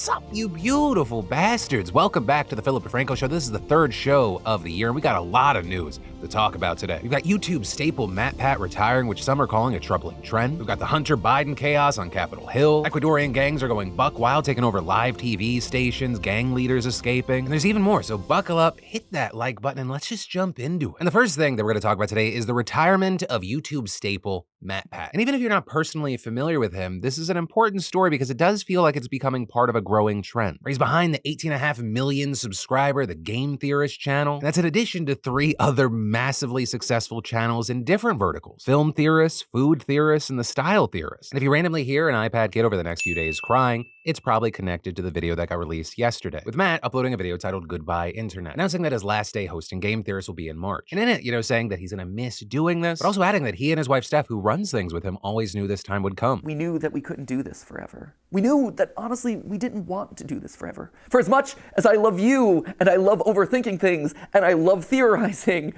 Sup, you beautiful bastards? Welcome back to the Philip DeFranco Show. This is the third show of the year, and we got a lot of news to talk about today. We've got YouTube staple MatPat retiring, which some are calling a troubling trend. We've got the Hunter Biden chaos on Capitol Hill. Ecuadorian gangs are going buck wild, taking over live TV stations, gang leaders escaping, and there's even more, so buckle up, hit that like button, and let's just jump into it. And the first thing that we're going to talk about today is the retirement of YouTube staple MatPat. And even if you're not personally familiar with him, this is an important story because it does feel like it's becoming part of a growing trend. He's behind the 18.5 million subscriber The Game Theorist channel, and that's in addition to 3 other massively successful channels in different verticals: Film Theorists, Food Theorists, and The Style Theorist. And if you randomly hear an iPad kid over the next few days crying, it's probably connected to the video that got released yesterday, with Matt uploading a video titled Goodbye Internet, announcing that his last day hosting Game Theorist will be in March. And in it, saying that he's gonna miss doing this, but also adding that he and his wife Steph, who runs things with him, always knew this time would come. We knew that we couldn't do this forever. We knew that, honestly, we didn't want to do this forever. For as much as I love you, and I love overthinking things, and I love theorizing,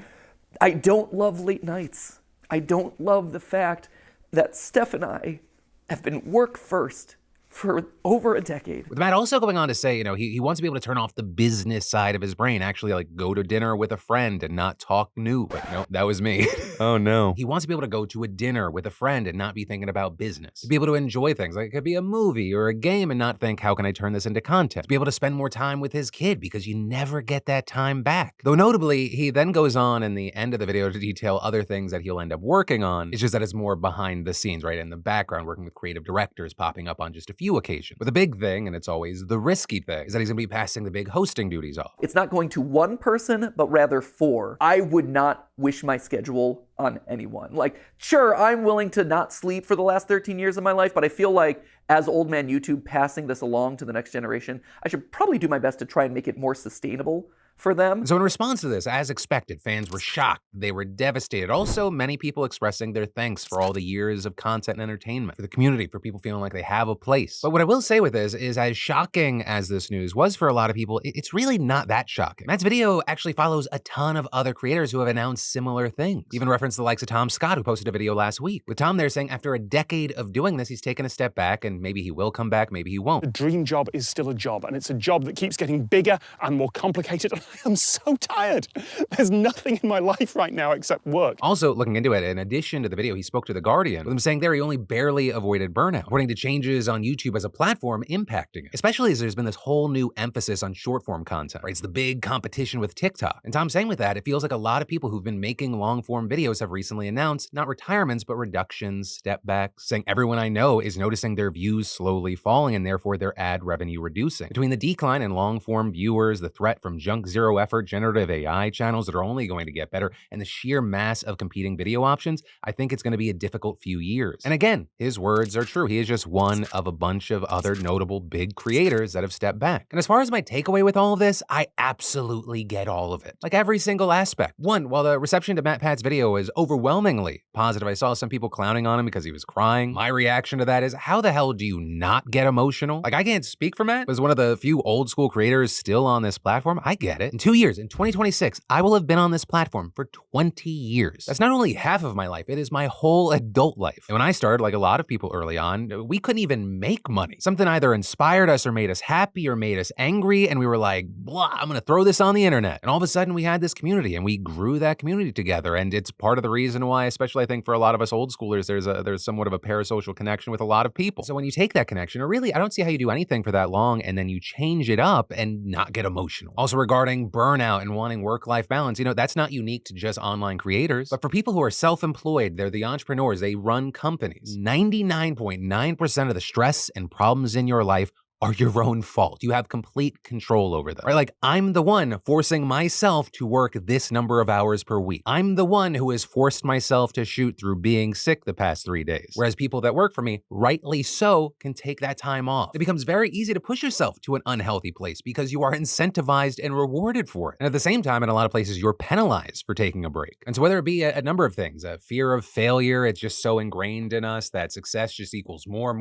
I don't love late nights. I don't love the fact that Steph and I have been work first for over a decade. With Matt also going on to say, he wants to be able to turn off the business side of his brain, actually go to dinner with a friend and not talk new. But no, that was me. Oh no. He wants to be able to go to a dinner with a friend and not be thinking about business. To be able to enjoy things, like it could be a movie or a game, and not think, how can I turn this into content? To be able to spend more time with his kid, because you never get that time back. Though notably, he then goes on in the end of the video to detail other things that he'll end up working on. It's just that it's more behind the scenes, right? In the background, working with creative directors, popping up on just a few occasions. But the big thing, and it's always the risky thing, is that he's gonna be passing the big hosting duties off. It's not going to one person, but rather 4. I would not wish my schedule on anyone. Sure, I'm willing to not sleep for the last 13 years of my life, but I feel like as old man YouTube passing this along to the next generation, I should probably do my best to try and make it more sustainable for them. So in response to this, as expected, fans were shocked. They were devastated. Also, many people expressing their thanks for all the years of content and entertainment, for the community, for people feeling like they have a place. But what I will say with this is, as shocking as this news was for a lot of people, it's really not that shocking. Matt's video actually follows a ton of other creators who have announced similar things. Even referenced the likes of Tom Scott, who posted a video last week. With Tom there saying after a decade of doing this, he's taken a step back, and maybe he will come back, maybe he won't. The dream job is still a job, and it's a job that keeps getting bigger and more complicated. I am so tired. There's nothing in my life right now except work. Also, looking into it, in addition to the video, he spoke to The Guardian, with him saying there he only barely avoided burnout, according to changes on YouTube as a platform impacting it, especially as there's been this whole new emphasis on short-form content, right? It's the big competition with TikTok. And Tom saying with that, it feels like a lot of people who've been making long-form videos have recently announced not retirements, but reductions, step backs, saying everyone I know is noticing their views slowly falling and therefore their ad revenue reducing. Between the decline in long-form viewers, the threat from junk zero effort generative AI channels that are only going to get better, and the sheer mass of competing video options, I think it's going to be a difficult few years. And again, his words are true. He is just one of a bunch of other notable big creators that have stepped back. And as far as my takeaway with all of this, I absolutely get all of it. Like every single aspect. One, while the reception to MatPat's video is overwhelmingly positive, I saw some people clowning on him because he was crying. My reaction to that is, how the hell do you not get emotional? I can't speak for Matt, but as one of the few old school creators still on this platform, I get it. In 2 years, in 2026, I will have been on this platform for 20 years. That's not only half of my life, it is my whole adult life. And when I started, like a lot of people early on, we couldn't even make money. Something either inspired us or made us happy or made us angry, and we were like, blah, I'm gonna throw this on the internet. And all of a sudden we had this community, and we grew that community together. And it's part of the reason why, especially I think for a lot of us old schoolers, there's somewhat of a parasocial connection with a lot of people. So when you take that connection, or really, I don't see how you do anything for that long and then you change it up and not get emotional. Also regarding burnout and wanting work-life balance, that's not unique to just online creators, but for people who are self-employed, they're the entrepreneurs, they run companies. 99.9% of the stress and problems in your life are your own fault. You have complete control over them. Right? I'm the one forcing myself to work this number of hours per week. I'm the one who has forced myself to shoot through being sick the past 3 days. Whereas people that work for me, rightly so, can take that time off. It becomes very easy to push yourself to an unhealthy place because you are incentivized and rewarded for it. And at the same time, in a lot of places, you're penalized for taking a break. And so whether it be a number of things, a fear of failure, it's just so ingrained in us that success just equals more.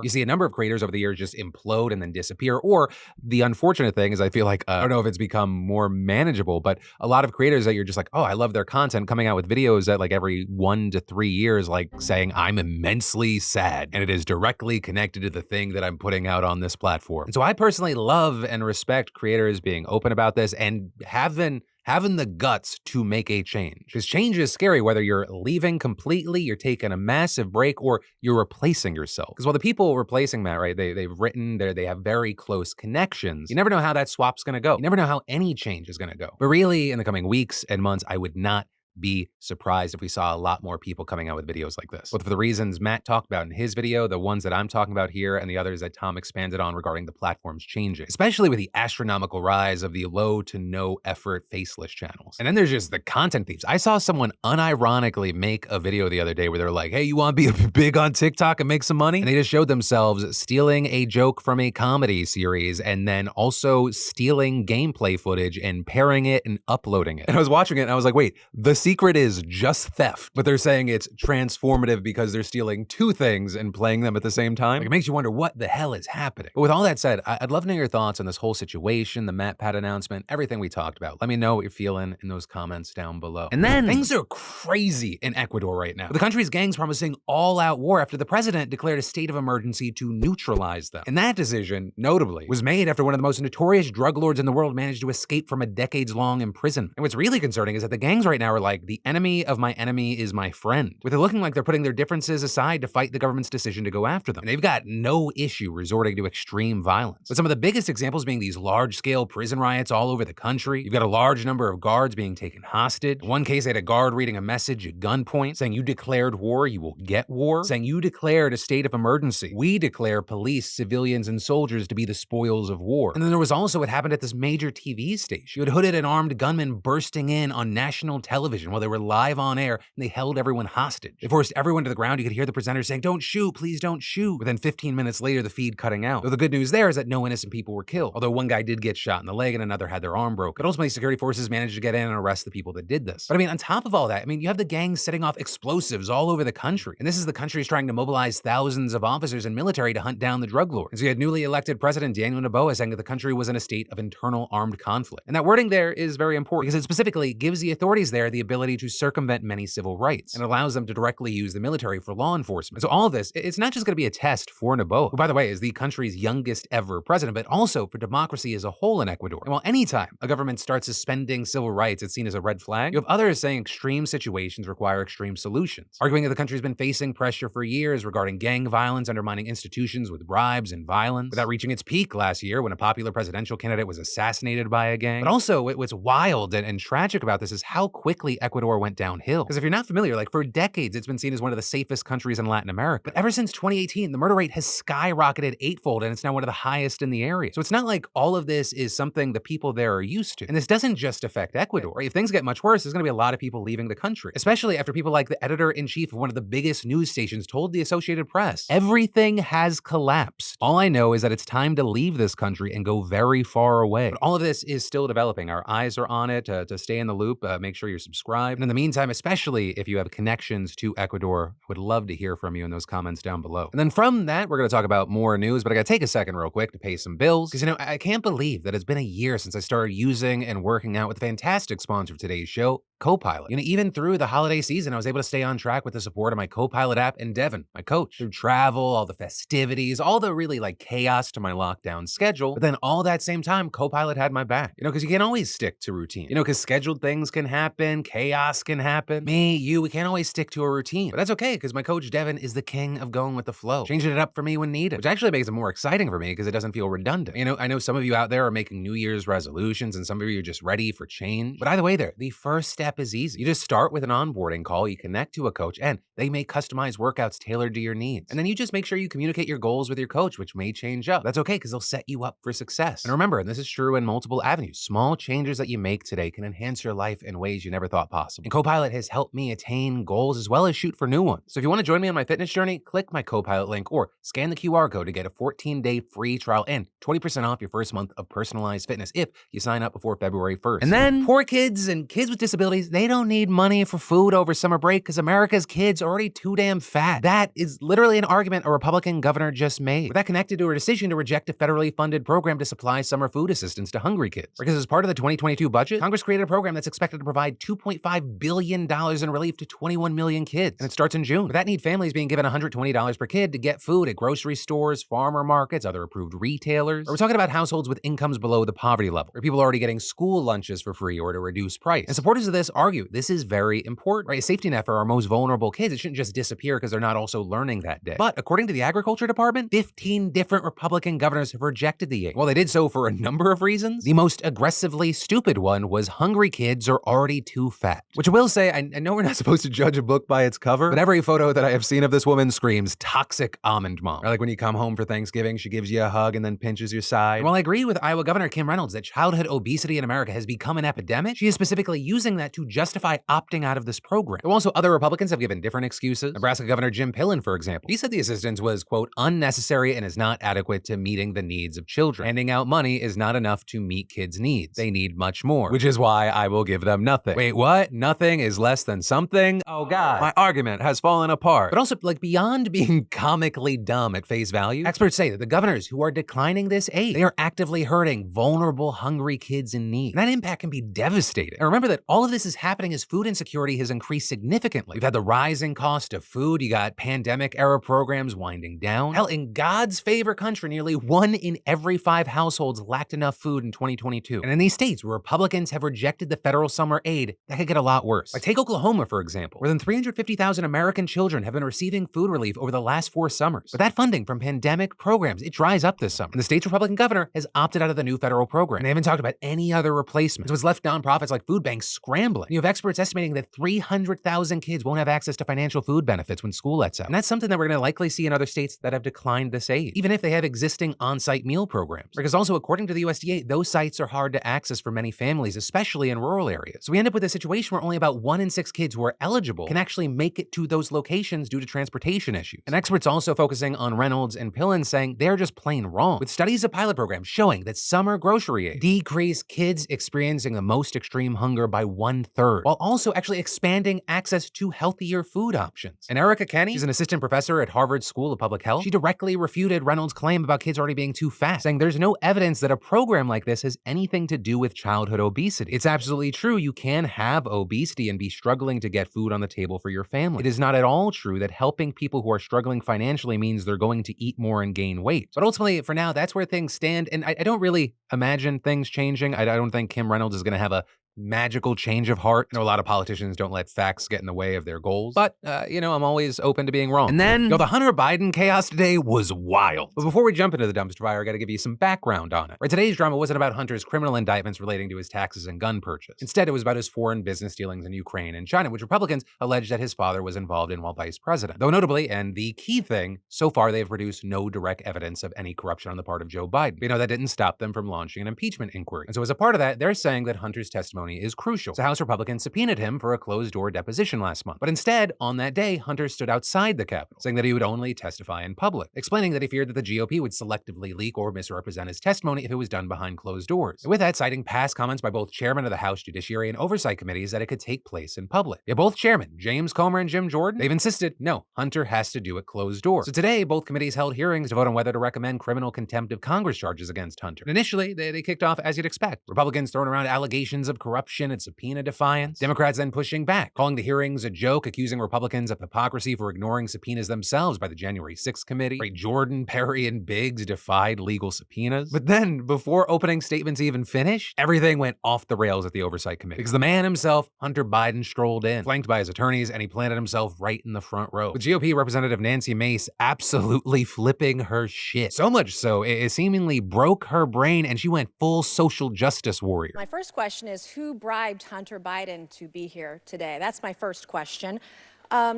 You see a number of creators over the years just implode implode and then disappear. Or the unfortunate thing is I feel like, I don't know if it's become more manageable, but a lot of creators that you're just like, oh, I love their content, coming out with videos that like every 1 to 3 years, like saying I'm immensely sad and it is directly connected to the thing that I'm putting out on this platform. And so I personally love and respect creators being open about this and having the guts to make a change. Because change is scary, whether you're leaving completely, you're taking a massive break, or you're replacing yourself. Because while the people replacing Matt, right, they've written, they have very close connections, you never know how that swap's gonna go. You never know how any change is gonna go. But really, in the coming weeks and months, I would not be surprised if we saw a lot more people coming out with videos like this. Both for the reasons Matt talked about in his video, the ones that I'm talking about here, and the others that Tom expanded on regarding the platform's changing, especially with the astronomical rise of the low to no effort faceless channels. And then there's just the content thieves. I saw someone unironically make a video the other day where they're like, hey, you want to be big on TikTok and make some money? And they just showed themselves stealing a joke from a comedy series and then also stealing gameplay footage and pairing it and uploading it. And I was watching it and I was like, wait, the secret is just theft, but they're saying it's transformative because they're stealing two things and playing them at the same time. Like, it makes you wonder what the hell is happening. But with all that said, I'd love to know your thoughts on this whole situation, the MatPat announcement, everything we talked about. Let me know what you're feeling in those comments down below. And then things are crazy in Ecuador right now. The country's gangs promising all-out war after the president declared a state of emergency to neutralize them. And that decision, notably, was made after one of the most notorious drug lords in the world managed to escape from a decades-long imprisonment. And what's really concerning is that the gangs right now are like, the enemy of my enemy is my friend, with it looking like they're putting their differences aside to fight the government's decision to go after them. And they've got no issue resorting to extreme violence, with some of the biggest examples being these large-scale prison riots all over the country. You've got a large number of guards being taken hostage. In one case, they had a guard reading a message at gunpoint saying, you declared war, you will get war, saying you declared a state of emergency. We declare police, civilians, and soldiers to be the spoils of war. And then there was also what happened at this major TV station. You had hooded and armed gunmen bursting in on national television while they were live on air, and they held everyone hostage. They forced everyone to the ground. You could hear the presenter saying, don't shoot, please don't shoot. But then 15 minutes later, the feed cutting out. Though the good news there is that no innocent people were killed, although one guy did get shot in the leg and another had their arm broken. But ultimately, security forces managed to get in and arrest the people that did this. But I mean, on top of all that, I mean, you have the gangs setting off explosives all over the country. And this is the country's trying to mobilize thousands of officers and military to hunt down the drug lords. And so you had newly elected President Daniel Noboa saying that the country was in a state of internal armed conflict. And that wording there is very important because it specifically gives the authorities there the ability to circumvent many civil rights and allows them to directly use the military for law enforcement. So all of this, it's not just going to be a test for Noboa, who, by the way, is the country's youngest ever president, but also for democracy as a whole in Ecuador. And while anytime a government starts suspending civil rights, it's seen as a red flag, you have others saying extreme situations require extreme solutions, arguing that the country's been facing pressure for years regarding gang violence, undermining institutions with bribes and violence, without reaching its peak last year when a popular presidential candidate was assassinated by a gang. But also, what's wild and tragic about this is how quickly Ecuador went downhill. Because if you're not familiar, like for decades, it's been seen as one of the safest countries in Latin America. But ever since 2018, the murder rate has skyrocketed eightfold, and it's now one of the highest in the area. So it's not like all of this is something the people there are used to. And this doesn't just affect Ecuador. If things get much worse, there's gonna be a lot of people leaving the country, especially after people like the editor-in-chief of one of the biggest news stations told the Associated Press, everything has collapsed. All I know is that it's time to leave this country and go very far away. But all of this is still developing. Our eyes are on it. To stay in the loop, make sure you're subscribed. And in the meantime, especially if you have connections to Ecuador, I would love to hear from you in those comments down below. And then from that, we're gonna talk about more news, but I gotta take a second real quick to pay some bills. Because, you know, I can't believe that it's been a year since I started using and working out with the fantastic sponsor of today's show, Copilot. You know, even through the holiday season, I was able to stay on track with the support of my Copilot app and Devin, my coach, through travel, all the festivities, all the really like chaos to my lockdown schedule. But then all that same time, Copilot had my back, you know, because you can't always stick to routine, you know, because scheduled things can happen, chaos can happen. Me, you, we can't always stick to a routine, but that's okay because my coach Devin is the king of going with the flow, changing it up for me when needed, which actually makes it more exciting for me because it doesn't feel redundant. You know, I know some of you out there are making New Year's resolutions and some of you are just ready for change. But either way there, the first step is easy. You just start with an onboarding call, you connect to a coach, and they make customized workouts tailored to your needs. And then you just make sure you communicate your goals with your coach, which may change up. That's okay because they'll set you up for success. And remember, and this is true in multiple avenues, small changes that you make today can enhance your life in ways you never thought possible. And Copilot has helped me attain goals as well as shoot for new ones. So if you want to join me on my fitness journey, click my Copilot link or scan the QR code to get a 14-day free trial and 20% off your first month of personalized fitness if you sign up before February 1st. And then poor kids and kids with disabilities facilities, they don't need money for food over summer break because America's kids are already too damn fat. That is literally an argument a Republican governor just made. But that connected to her decision to reject a federally funded program to supply summer food assistance to hungry kids. Because as part of the 2022 budget, Congress created a program that's expected to provide $2.5 billion in relief to 21 million kids. And it starts in June. With that need, families being given $120 per kid to get food at grocery stores, farmer markets, other approved retailers. Or we're talking about households with incomes below the poverty level, where people are already getting school lunches for free or at a reduced price. And supporters of this argue this is very important, right? A safety net for our most vulnerable kids. It shouldn't just disappear because they're not also learning that day. But according to the Agriculture Department, 15 different Republican governors have rejected the aid. Well, they did so for a number of reasons. The most aggressively stupid one was hungry kids are already too fat. Which I will say, I know we're not supposed to judge a book by its cover, but every photo that I have seen of this woman screams toxic almond mom. Or like when you come home for Thanksgiving, she gives you a hug and then pinches your side. And while I agree with Iowa Governor Kim Reynolds that childhood obesity in America has become an epidemic, she is specifically using that to justify opting out of this program. Though also other Republicans have given different excuses. Nebraska Governor Jim Pillen, for example, he said the assistance was, quote, unnecessary and is not adequate to meeting the needs of children. Handing out money is not enough to meet kids' needs. They need much more, which is why I will give them nothing. Wait, what? Nothing is less than something? Oh God, my argument has fallen apart. But also, like, beyond being comically dumb at face value, experts say that the governors who are declining this aid, they are actively hurting vulnerable, hungry kids in need. And that impact can be devastating. And remember that all of this is happening as food insecurity has increased significantly. We've had the rising cost of food, you got pandemic-era programs winding down. Hell, in God's favorite country, nearly 1 in every 5 households lacked enough food in 2022. And in these states where Republicans have rejected the federal summer aid, that could get a lot worse. Like take Oklahoma, for example. More than 350,000 American children have been receiving food relief over the last 4 summers. But that funding from pandemic programs, it dries up this summer. And the state's Republican governor has opted out of the new federal program. And they haven't talked about any other replacements. What's left nonprofits like food banks scrambling. You have experts estimating that 300,000 kids won't have access to financial food benefits when school lets out. And that's something that we're going to likely see in other states that have declined this aid, even if they have existing on-site meal programs. Because also, according to the USDA, those sites are hard to access for many families, especially in rural areas. So we end up with a situation where only about 1 in 6 kids who are eligible can actually make it to those locations due to transportation issues. And experts also focusing on Reynolds and Pillen saying they're just plain wrong, with studies of pilot programs showing that summer grocery aid decreased kids experiencing the most extreme hunger by 1/3, while also actually expanding access to healthier food options. And Erica Kenny, she's an assistant professor at Harvard School of Public Health, she directly refuted Reynolds' claim about kids already being too fat, saying there's no evidence that a program like this has anything to do with childhood obesity. It's absolutely true you can have obesity and be struggling to get food on the table for your family. It is not at all true that helping people who are struggling financially means they're going to eat more and gain weight. But ultimately, for now, that's where things stand, and I don't really imagine things changing. I don't think Kim Reynolds is going to have a magical change of heart. I know a lot of politicians don't let facts get in the way of their goals, but, I'm always open to being wrong. And then, the Hunter Biden chaos today was wild. But before we jump into the dumpster fire, I gotta give you some background on it. Right, today's drama wasn't about Hunter's criminal indictments relating to his taxes and gun purchase. Instead, it was about his foreign business dealings in Ukraine and China, which Republicans allege that his father was involved in while vice president. Though notably, and the key thing, so far they've produced no direct evidence of any corruption on the part of Joe Biden. But, that didn't stop them from launching an impeachment inquiry. And so as a part of that, they're saying that Hunter's testimony is crucial. So House Republicans subpoenaed him for a closed-door deposition last month. But instead, on that day, Hunter stood outside the Capitol, saying that he would only testify in public, explaining that he feared that the GOP would selectively leak or misrepresent his testimony if it was done behind closed doors. And with that, citing past comments by both chairmen of the House Judiciary and Oversight Committees that it could take place in public. Yeah, both chairmen, James Comer and Jim Jordan, they've insisted, no, Hunter has to do it closed doors. So today, both committees held hearings to vote on whether to recommend criminal contempt of Congress charges against Hunter. And initially, they kicked off as you'd expect. Republicans throwing around allegations of corruption and subpoena defiance. Democrats then pushing back, calling the hearings a joke, accusing Republicans of hypocrisy for ignoring subpoenas themselves by the January 6th committee. Right, Jordan, Perry, and Biggs defied legal subpoenas. But then, before opening statements even finished, everything went off the rails at the Oversight Committee. Because the man himself, Hunter Biden, strolled in, flanked by his attorneys, and he planted himself right in the front row. With GOP Representative Nancy Mace absolutely flipping her shit. So much so, it seemingly broke her brain, and she went full social justice warrior. My first question is, who bribed Hunter Biden to be here today? That's my first question.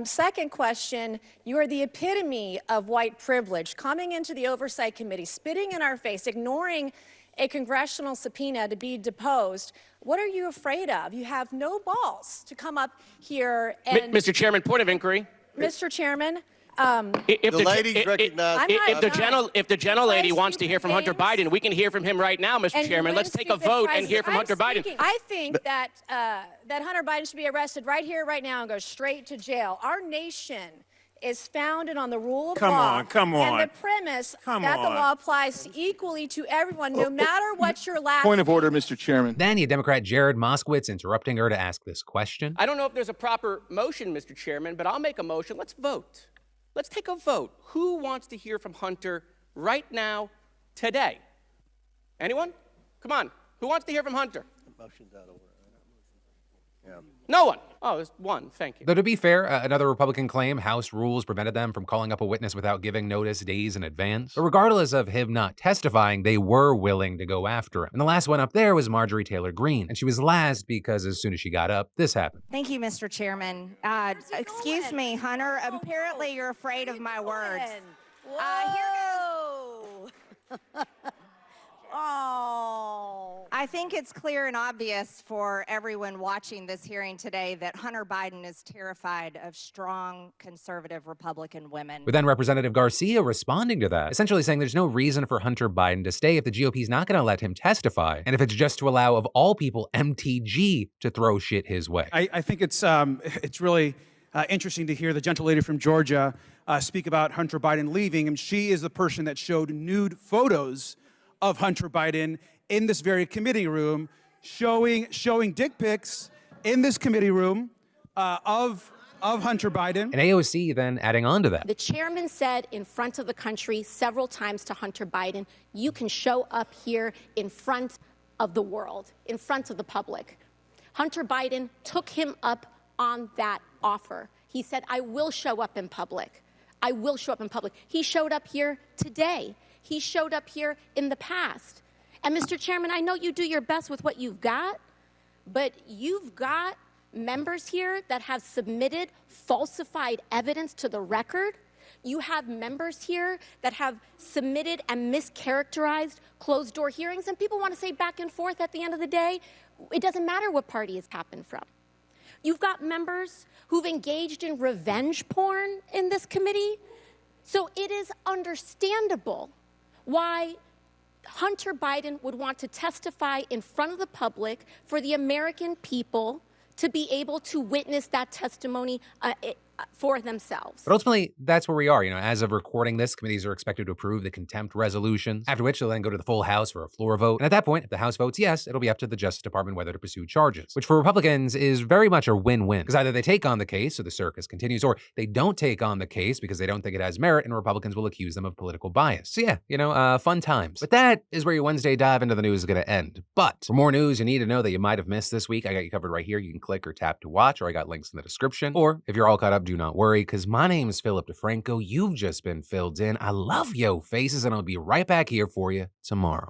Second question, you are the epitome of white privilege, coming into the Oversight Committee, spitting in our face, ignoring a congressional subpoena to be deposed. What are you afraid of? You have no balls to come up here and... Mr. Chairman, point of inquiry. Mr. Chairman, If The ladies recognize. I'm not- if the gentlelady Please wants to speak hear to from Hunter James. Biden, we can hear from him right now, Mr. And Chairman. when Let's take a speak the vote and hear from president- Hunter I'm Biden. speaking. I think that that Hunter Biden should be arrested right here, right now, and go straight to jail. Our nation is founded on the rule of law. Come on. And the premise Come that the on. law applies equally to everyone, no matter what your last Point of order, name. Mr. Chairman. Then you had Democrat Jared Moskowitz interrupting her to ask this question. I don't know if there's a proper motion, Mr. Chairman, but I'll make a motion. Let's vote. Let's take a vote. Who wants to hear from Hunter right now, today? Anyone? Come on. Who wants to hear from Hunter? Motion's out of order. No one. Oh, there's one. Thank you. Though to be fair, another Republican claim, House rules prevented them from calling up a witness without giving notice days in advance. But regardless of him not testifying, they were willing to go after him. And the last one up there was Marjorie Taylor Greene. And she was last because as soon as she got up, this happened. Thank you, Mr. Chairman. Excuse me, Hunter. Apparently, you're afraid of my words. Whoa. Oh. I think it's clear and obvious for everyone watching this hearing today that Hunter Biden is terrified of strong, conservative Republican women. With then Representative Garcia responding to that, essentially saying there's no reason for Hunter Biden to stay if the GOP's not going to let him testify, and if it's just to allow, of all people, MTG to throw shit his way. I think it's really interesting to hear the gentlelady from Georgia speak about Hunter Biden leaving. And she is the person that showed nude photos of Hunter Biden in this very committee room, showing dick pics in this committee room of Hunter Biden. And AOC then adding on to that. The chairman said in front of the country several times to Hunter Biden, you can show up here in front of the world, in front of the public. Hunter Biden took him up on that offer. He said, I will show up in public. I will show up in public. He showed up here today. He showed up here in the past. And Mr. Chairman, I know you do your best with what you've got, but you've got members here that have submitted falsified evidence to the record. You have members here that have submitted and mischaracterized closed-door hearings, and people want to say back and forth at the end of the day, it doesn't matter what party it's happened from. You've got members who've engaged in revenge porn in this committee. So it is understandable why Hunter Biden would want to testify in front of the public for the American people to be able to witness that testimony for themselves. But ultimately, that's where we are. As of recording this, committees are expected to approve the contempt resolutions, after which they'll then go to the full House for a floor vote. And at that point, if the House votes yes, it'll be up to the Justice Department whether to pursue charges, which for Republicans is very much a win-win. Because either they take on the case, so the circus continues, or they don't take on the case because they don't think it has merit, and Republicans will accuse them of political bias. So yeah, fun times. But that is where your Wednesday dive into the news is going to end. But for more news you need to know that you might have missed this week, I got you covered right here. You can click or tap to watch, or I got links in the description. Or if you're all caught up, do not worry, because my name is Philip DeFranco. You've just been filled in. I love yo faces, and I'll be right back here for you tomorrow.